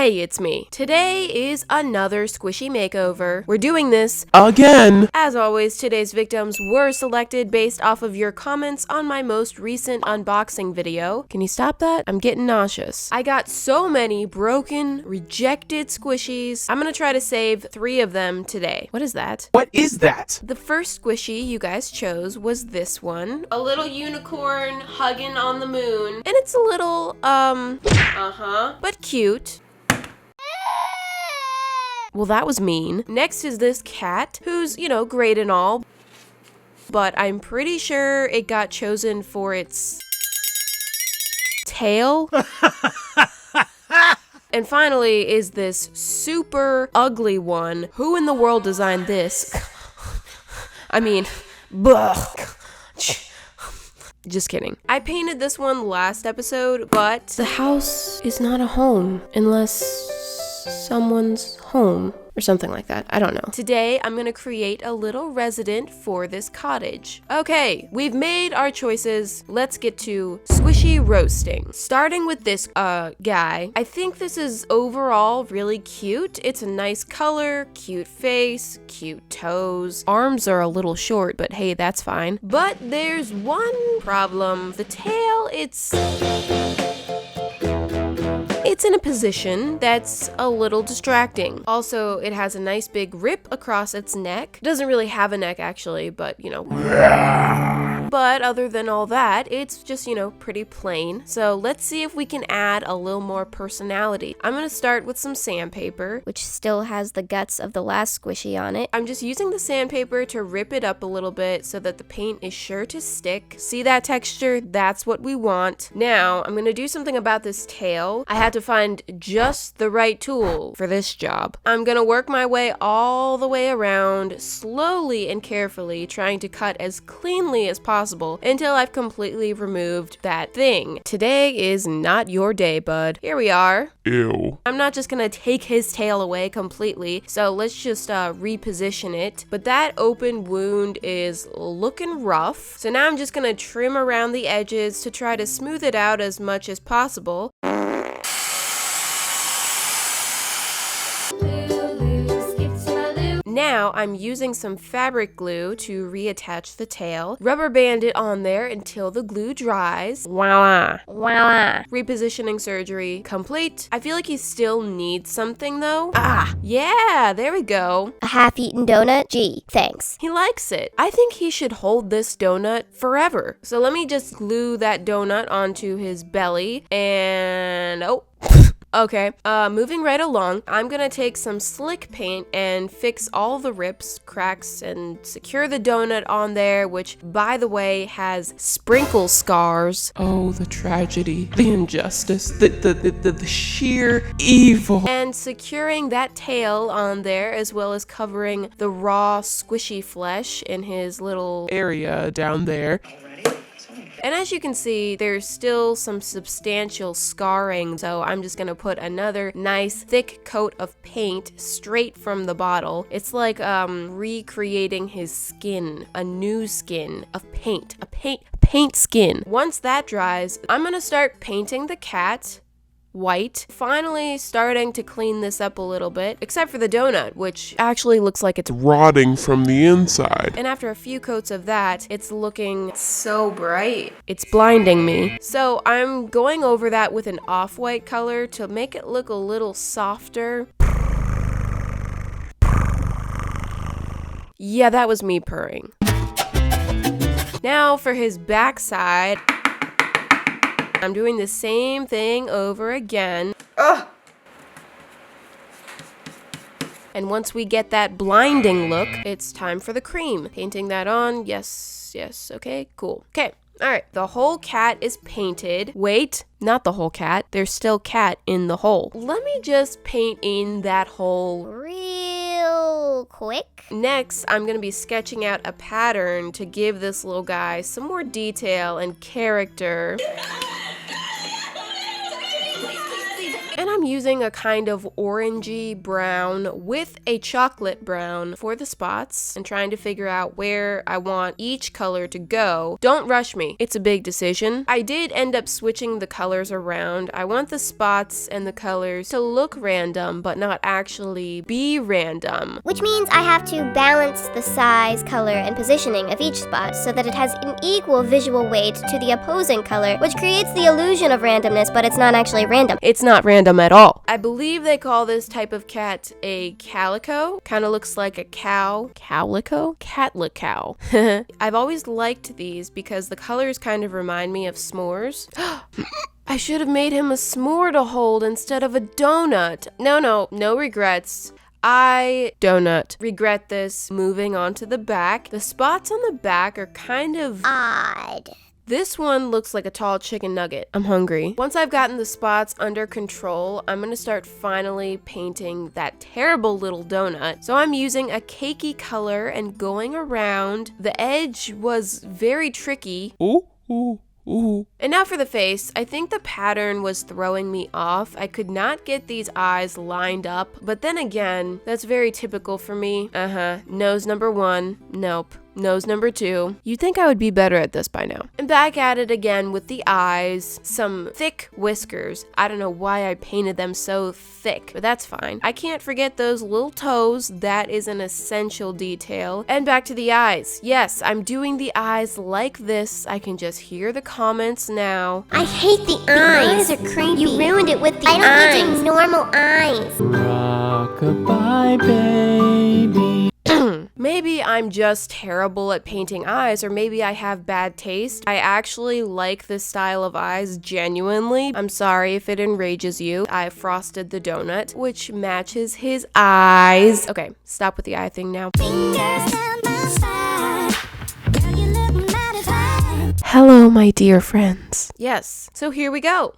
Hey, it's me. Today is another squishy makeover. We're doing this again. As always, today's victims were selected based off of your comments on my most recent unboxing video. Can you stop that? I'm getting nauseous. I got so many broken, rejected squishies. I'm gonna try to save 3 of them today. What is that? What is that? The first squishy you guys chose was this one. A little unicorn hugging on the moon. And it's a little, but cute. Well, that was mean. Next is this cat, who's, great and all, but I'm pretty sure it got chosen for its tail. And finally is this super ugly one. Who in the world designed this? I mean, just kidding. I painted this one last episode, but the house is not a home unless someone's home or something like that. I don't know. Today, I'm gonna create a little resident for this cottage. Okay, we've made our choices. Let's get to squishy roasting. Starting with this guy. I think this is overall really cute. It's a nice color, cute face, cute toes. Arms are a little short, but hey, that's fine. But there's one problem. The tail, it's in a position that's a little distracting. Also, it has a nice big rip across its neck. It doesn't really have a neck actually, but But other than all that, it's just, pretty plain. So let's see if we can add a little more personality. I'm gonna start with some sandpaper, which still has the guts of the last squishy on it. I'm just using the sandpaper to rip it up a little bit so that the paint is sure to stick. See that texture? That's what we want. Now, I'm gonna do something about this tail. I had to find just the right tool for this job. I'm gonna work my way all the way around, slowly and carefully, trying to cut as cleanly as possible until I've completely removed that thing. Today is not your day, bud. Here we are. Ew. I'm not just gonna take his tail away completely, so let's just reposition it. But that open wound is looking rough. So now I'm just gonna trim around the edges to try to smooth it out as much as possible. Now I'm using some fabric glue to reattach the tail. Rubber band it on there until the glue dries. Voila. Voila. Repositioning surgery complete. I feel like he still needs something though. Yeah, there we go. A half-eaten donut? Gee, thanks. He likes it. I think he should hold this donut forever. So let me just glue that donut onto his belly and okay, moving right along, I'm gonna take some slick paint and fix all the rips, cracks, and secure the donut on there, which, by the way, has sprinkle scars. Oh, the tragedy, the injustice, the sheer evil. And securing that tail on there, as well as covering the raw, squishy flesh in his little area down there. And as you can see, there's still some substantial scarring, so I'm just gonna put another nice thick coat of paint straight from the bottle. It's like recreating his skin, a new skin of paint, a paint skin. Once that dries, I'm gonna start painting the cat white. Finally starting to clean this up a little bit, except for the donut, which actually looks like it's rotting from the inside. And after a few coats of that, it's looking so bright. It's blinding me. So I'm going over that with an off-white color to make it look a little softer. Yeah, that was me purring. Now for his backside, I'm doing the same thing over again. And once we get that blinding look, it's time for the cream. Painting that on. Yes, okay, cool. Okay, all right, the whole cat is painted. Wait, not the whole cat. There's still cat in the hole. Let me just paint in that hole real quick. Next, I'm gonna be sketching out a pattern to give this little guy some more detail and character. And I'm using a kind of orangey brown with a chocolate brown for the spots and trying to figure out where I want each color to go. Don't rush me. It's a big decision. I did end up switching the colors around. I want the spots and the colors to look random, but not actually be random. Which means I have to balance the size, color, and positioning of each spot so that it has an equal visual weight to the opposing color, which creates the illusion of randomness, but it's not actually random. It's not random at all. I believe they call this type of cat a calico. Kind of looks like a cow. Calico? Catlicow. I've always liked these because the colors kind of remind me of s'mores. I should have made him a s'more to hold instead of a donut. No regrets. I donut regret this. Moving on to the back. The spots on the back are kind of Odd. This one looks like a tall chicken nugget. I'm hungry. Once I've gotten the spots under control, I'm gonna start finally painting that terrible little donut. So I'm using a cakey color and going around. The edge was very tricky. Ooh, ooh, ooh. And now for the face. I think the pattern was throwing me off. I could not get these eyes lined up. But then again, that's very typical for me. Nose number 1. Nope. Nose number 2. You'd think I would be better at this by now. And back at it again with the eyes. Some thick whiskers. I don't know why I painted them so thick, but that's fine. I can't forget those little toes. That is an essential detail. And back to the eyes. Yes, I'm doing the eyes like this. I can just hear the comments now. I hate the eyes. The eyes are creepy. You ruined it with the eyes. I don't think normal eyes. Rockabye baby. Maybe I'm just terrible at painting eyes, or maybe I have bad taste. I actually like this style of eyes genuinely. I'm sorry if it enrages you. I frosted the donut, which matches his eyes. Okay, stop with the eye thing now. Hello, my dear friends. Yes, so here we go.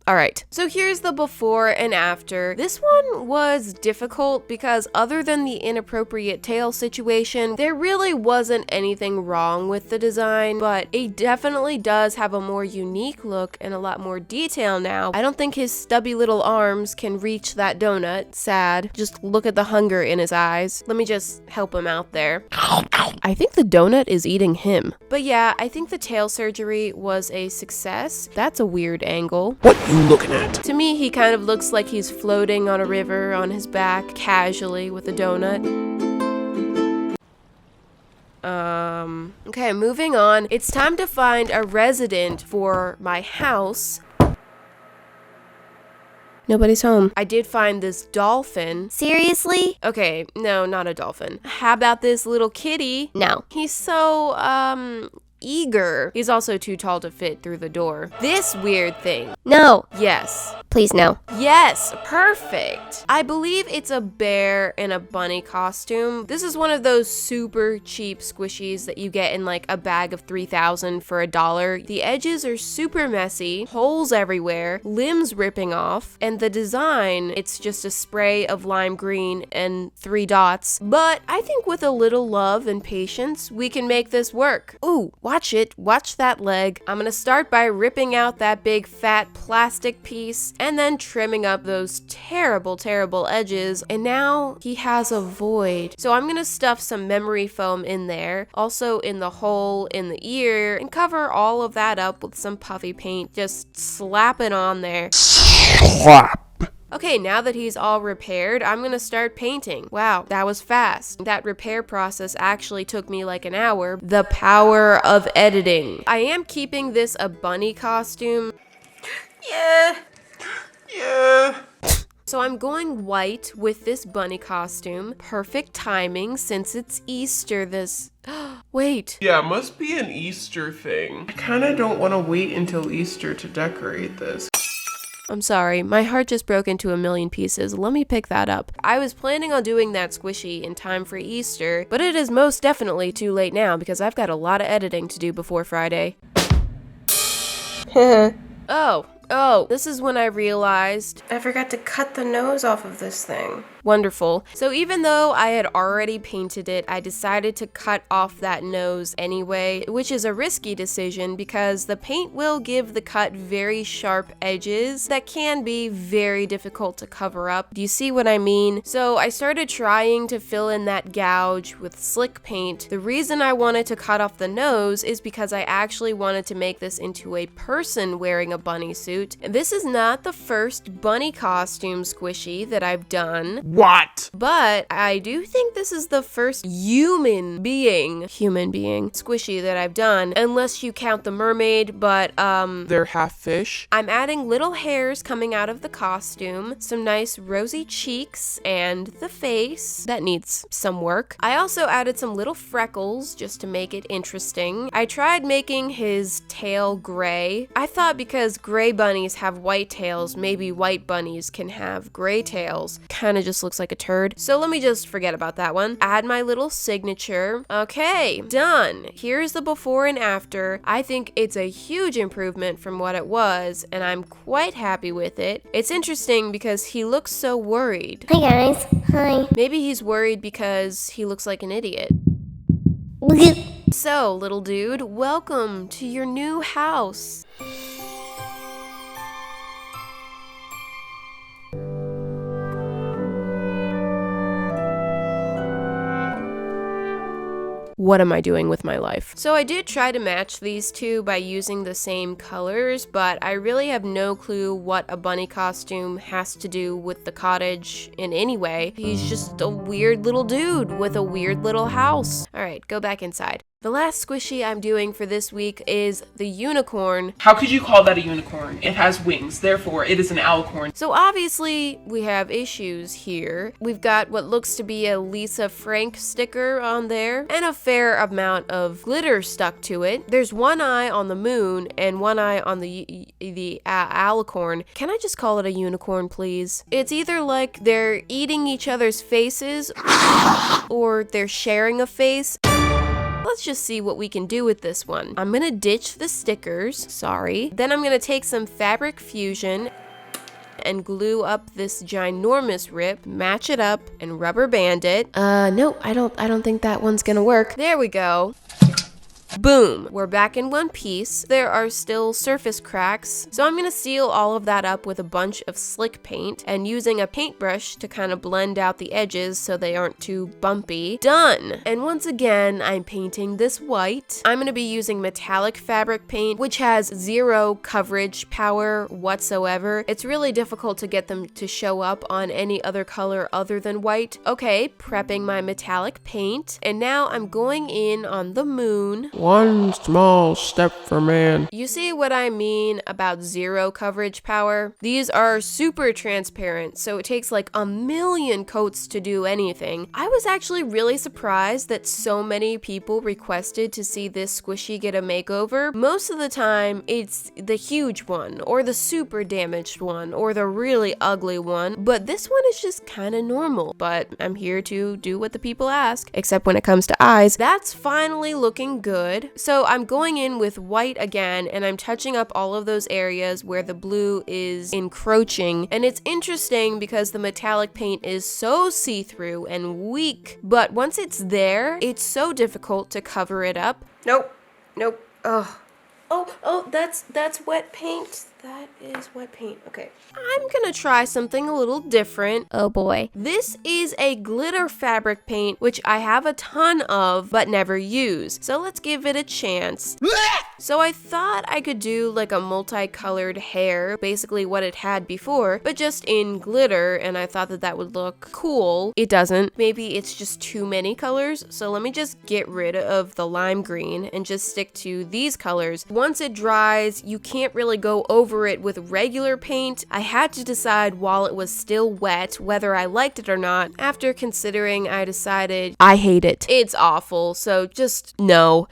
Alright, so here's the before and after. This one was difficult because other than the inappropriate tail situation, there really wasn't anything wrong with the design, but it definitely does have a more unique look and a lot more detail now. I don't think his stubby little arms can reach that donut. Sad. Just look at the hunger in his eyes. Let me just help him out there. I think the donut is eating him. But yeah, I think the tail surgery was a success. That's a weird angle. What you looking at? To me, he kind of looks like he's floating on a river on his back, casually, with a donut. Okay, moving on. It's time to find a resident for my house. Nobody's home. I did find this dolphin. Seriously? Okay, no, not a dolphin. How about this little kitty? No. He's so, eager. He's also too tall to fit through the door. This weird thing. No. Yes. Please, no. Yes, perfect. I believe it's a bear in a bunny costume. This is one of those super cheap squishies that you get in like a bag of 3,000 for $1. The edges are super messy, holes everywhere, limbs ripping off, and the design, it's just a spray of lime green and 3 dots. But I think with a little love and patience, we can make this work. Ooh, watch it. Watch that leg. I'm gonna start by ripping out that big fat plastic piece and then trimming up those terrible, terrible edges. And now he has a void. So I'm gonna stuff some memory foam in there, also in the hole in the ear, and cover all of that up with some puffy paint. Just slap it on there. Slap. Okay, now that he's all repaired, I'm gonna start painting. Wow, that was fast. That repair process actually took me like an hour. The power of editing. I am keeping this a bunny costume. Yeah. So I'm going white with this bunny costume. Perfect timing since it's Easter this... Wait. Yeah, it must be an Easter thing. I kinda don't want to wait until Easter to decorate this. I'm sorry, my heart just broke into a million pieces. Let me pick that up. I was planning on doing that squishy in time for Easter, but it is most definitely too late now because I've got a lot of editing to do before Friday. Oh, this is when I realized I forgot to cut the nose off of this thing. Wonderful. So even though I had already painted it, I decided to cut off that nose anyway, which is a risky decision because the paint will give the cut very sharp edges that can be very difficult to cover up. Do you see what I mean? So I started trying to fill in that gouge with slick paint. The reason I wanted to cut off the nose is because I actually wanted to make this into a person wearing a bunny suit. And this is not the first bunny costume squishy that I've done. What? But I do think this is the first human being squishy that I've done, unless you count the mermaid, but They're half fish. I'm adding little hairs coming out of the costume, some nice rosy cheeks, and the face. That needs some work. I also added some little freckles just to make it interesting. I tried making his tail gray. I thought because gray bunnies have white tails, maybe white bunnies can have gray tails. Kinda just looks like a turd. So let me just forget about that one. Add my little signature. Okay, done. Here's the before and after. I think it's a huge improvement from what it was, and I'm quite happy with it. It's interesting because he looks so worried. Hi guys. Hi. Maybe he's worried because he looks like an idiot. So, little dude, welcome to your new house. What am I doing with my life? So I did try to match these two by using the same colors, but I really have no clue what a bunny costume has to do with the cottage in any way. He's just a weird little dude with a weird little house. All right, go back inside. The last squishy I'm doing for this week is the unicorn. How could you call that a unicorn? It has wings, therefore it is an alicorn. So obviously we have issues here. We've got what looks to be a Lisa Frank sticker on there and a fair amount of glitter stuck to it. There's one eye on the moon and one eye on the alicorn. Can I just call it a unicorn, please? It's either like they're eating each other's faces or they're sharing a face. Let's just see what we can do with this one. I'm gonna ditch the stickers, sorry. Then I'm gonna take some Fabric Fusion and glue up this ginormous rip, match it up, and rubber band it. No, I don't think that one's gonna work. There we go. Boom! We're back in one piece. There are still surface cracks, so I'm gonna seal all of that up with a bunch of slick paint and using a paintbrush to kind of blend out the edges so they aren't too bumpy. Done! And once again, I'm painting this white. I'm gonna be using metallic fabric paint, which has 0 coverage power whatsoever. It's really difficult to get them to show up on any other color other than white. Okay, prepping my metallic paint, and now I'm going in on the moon. One small step for man. You see what I mean about 0 coverage power? These are super transparent, so it takes like a million coats to do anything. I was actually really surprised that so many people requested to see this squishy get a makeover. Most of the time, it's the huge one, or the super damaged one, or the really ugly one, but this one is just kind of normal. But I'm here to do what the people ask, except when it comes to eyes. That's finally looking good. So I'm going in with white again, and I'm touching up all of those areas where the blue is encroaching. And it's interesting because the metallic paint is so see-through and weak, but once it's there, it's so difficult to cover it up. Nope. Oh, that's wet paint. That is wet paint. Okay. I'm gonna try something a little different. Oh boy. This is a glitter fabric paint, which I have a ton of, but never use. So let's give it a chance. So I thought I could do like a multicolored hair, basically what it had before, but just in glitter, and I thought that that would look cool. It doesn't. Maybe it's just too many colors, so let me just get rid of the lime green and just stick to these colors. Once it dries, you can't really go over it with regular paint. I had to decide while it was still wet whether I liked it or not. After considering, I decided I hate it. It's awful, so just no.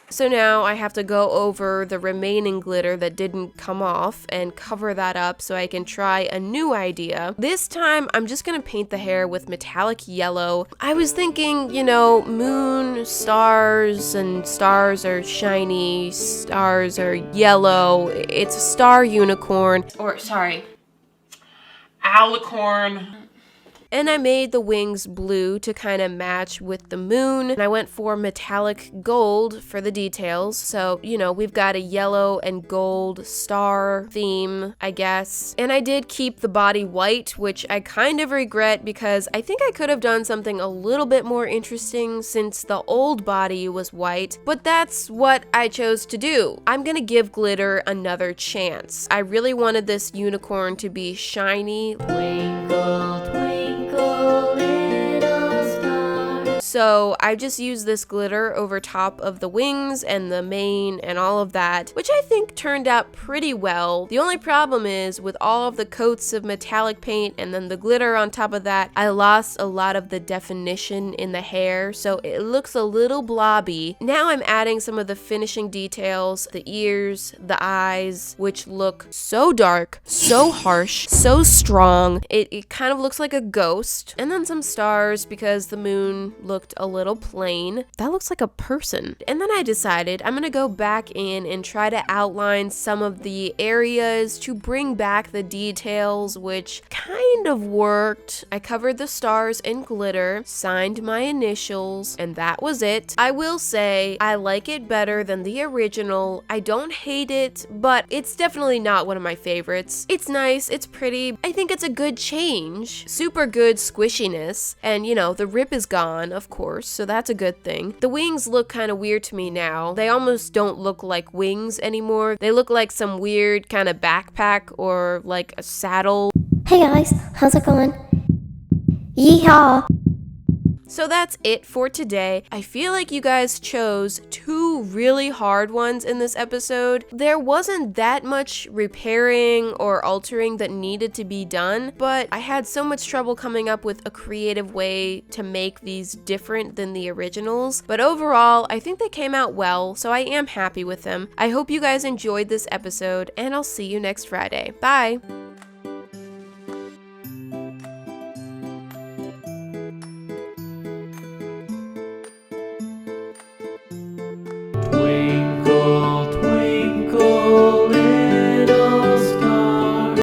So now I have to go over the remaining glitter that didn't come off and cover that up so I can try a new idea. This time I'm just gonna paint the hair with metallic yellow. I was thinking, you know, moon, stars, and stars are shiny, stars are yellow. It's a star unicorn. Or sorry, alicorn. And I made the wings blue to kind of match with the moon. And I went for metallic gold for the details. So, you know, we've got a yellow and gold star theme, I guess. And I did keep the body white, which I kind of regret because I think I could have done something a little bit more interesting since the old body was white. But that's what I chose to do. I'm gonna give glitter another chance. I really wanted this unicorn to be shiny. Twinkle, twinkle, little star. So I just used this glitter over top of the wings and the mane and all of that, which I think turned out pretty well. The only problem is with all of the coats of metallic paint and then the glitter on top of that, I lost a lot of the definition in the hair, so it looks a little blobby. Now I'm adding some of the finishing details, the ears, the eyes, which look so dark, so harsh, so strong. It kind of looks like a ghost. And then some stars because the moon looked a little plain. That looks like a person. And then I decided I'm gonna go back in and try to outline some of the areas to bring back the details, which kind of worked. I covered the stars in glitter, signed my initials, and that was it. I will say I like it better than the original. I don't hate it, but it's definitely not one of my favorites. It's nice, it's pretty. I think it's a good change. Super good squishiness. And you know, the rip is gone, of course, so that's a good thing. The wings look kind of weird to me now. They almost don't look like wings anymore. They look like some weird kind of backpack or like a saddle. Hey guys, how's it going? Yeehaw! So that's it for today. I feel like you guys chose two really hard ones in this episode. There wasn't that much repairing or altering that needed to be done, but I had so much trouble coming up with a creative way to make these different than the originals. But overall, I think they came out well, so I am happy with them. I hope you guys enjoyed this episode, and I'll see you next Friday. Bye! Twinkle,